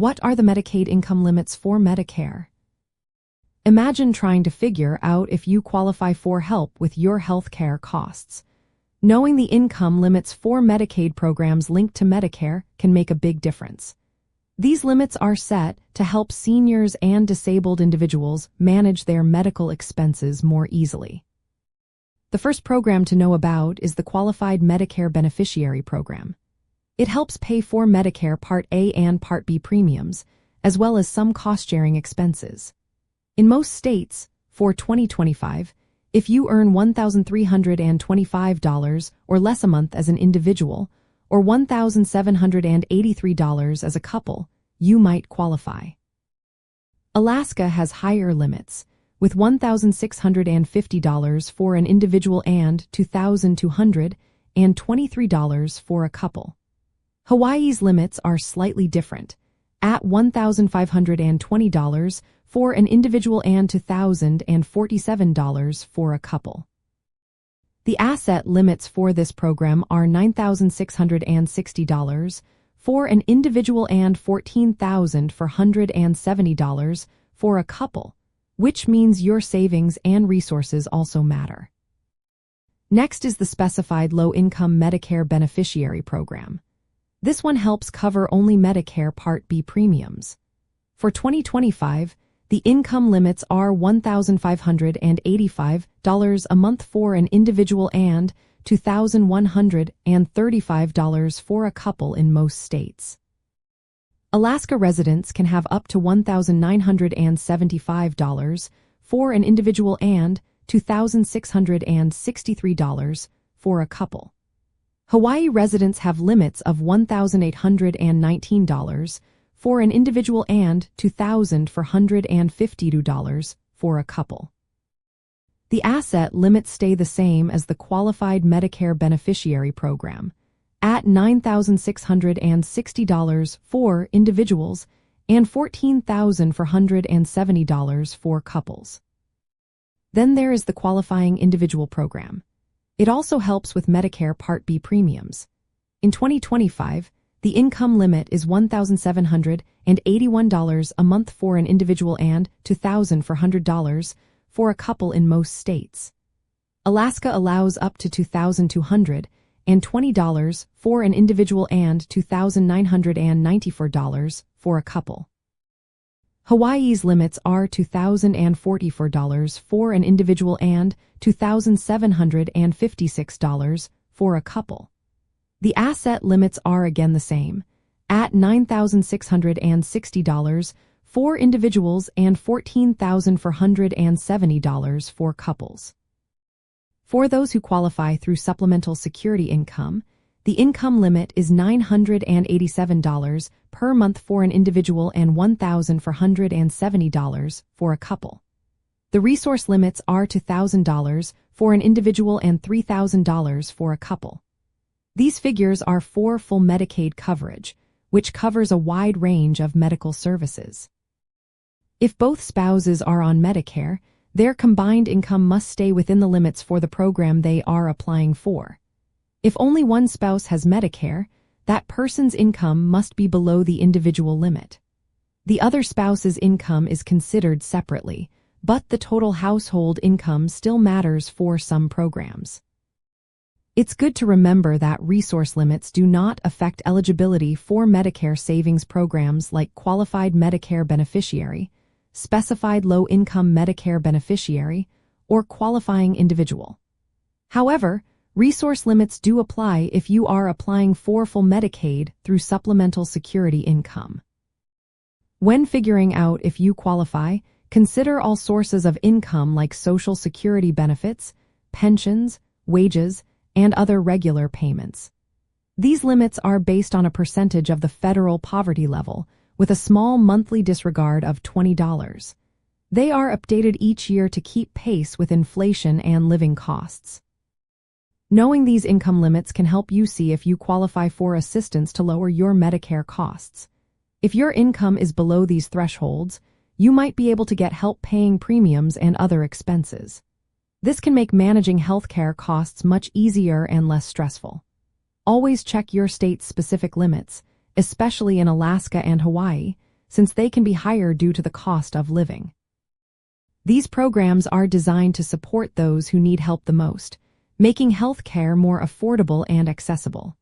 What are the Medicaid income limits for Medicare? Imagine trying to figure out if you qualify for help with your healthcare costs. Knowing the income limits for Medicaid programs linked to Medicare can make a big difference. These limits are set to help seniors and disabled individuals manage their medical expenses more easily. The first program to know about is the Qualified Medicare Beneficiary program. It helps pay for Medicare Part A and Part B premiums, as well as some cost-sharing expenses. In most states, for 2025, if you earn $1,325 or less a month as an individual, or $1,783 as a couple, you might qualify. Alaska has higher limits, with $1,650 for an individual and $2,223 for a couple. Hawaii's limits are slightly different, at $1,520 for an individual and $2,047 for a couple. The asset limits for this program are $9,660 for an individual and $14,470 for a couple, which means your savings and resources also matter. Next is the Specified Low-Income Medicare Beneficiary program. This one helps cover only Medicare Part B premiums. For 2025, the income limits are $1,585 a month for an individual and $2,135 for a couple in most states. Alaska residents can have up to $1,975 for an individual and $2,663 for a couple. Hawaii residents have limits of $1,819 for an individual and $2,452 for a couple. The asset limits stay the same as the Qualified Medicare Beneficiary program, at $9,660 for individuals and $14,470 for couples. Then there is the Qualifying Individual program. It also helps with Medicare Part B premiums. In 2025, the income limit is $1,781 a month for an individual and $2,400 for a couple in most states. Alaska allows up to $2,220 for an individual and $2,994 for a couple. Hawaii's limits are $2,044 for an individual and $2,756 for a couple. The asset limits are again the same, at $9,660 for individuals and $14,470 for couples. For those who qualify through supplemental security income, the income limit is $987 per month for an individual and $1,470 for a couple. The resource limits are $2,000 for an individual and $3,000 for a couple. These figures are for full Medicaid coverage, which covers a wide range of medical services. If both spouses are on Medicare, their combined income must stay within the limits for the program they are applying for. If only one spouse has Medicare, that person's income must be below the individual limit. The other spouse's income is considered separately, but the total household income still matters for some programs. It's good to remember that resource limits do not affect eligibility for Medicare Savings Programs like Qualified Medicare Beneficiary, Specified Low-Income Medicare Beneficiary, or Qualifying Individual. However, resource limits do apply if you are applying for full Medicaid through supplemental security income. When figuring out if you qualify, consider all sources of income like Social Security benefits, pensions, wages, and other regular payments. These limits are based on a percentage of the federal poverty level, with a small monthly disregard of $20. They are updated each year to keep pace with inflation and living costs. Knowing these income limits can help you see if you qualify for assistance to lower your Medicare costs. If your income is below these thresholds, you might be able to get help paying premiums and other expenses. This can make managing healthcare costs much easier and less stressful. Always check your state's specific limits, especially in Alaska and Hawaii, since they can be higher due to the cost of living. These programs are designed to support those who need help the most, making health care more affordable and accessible.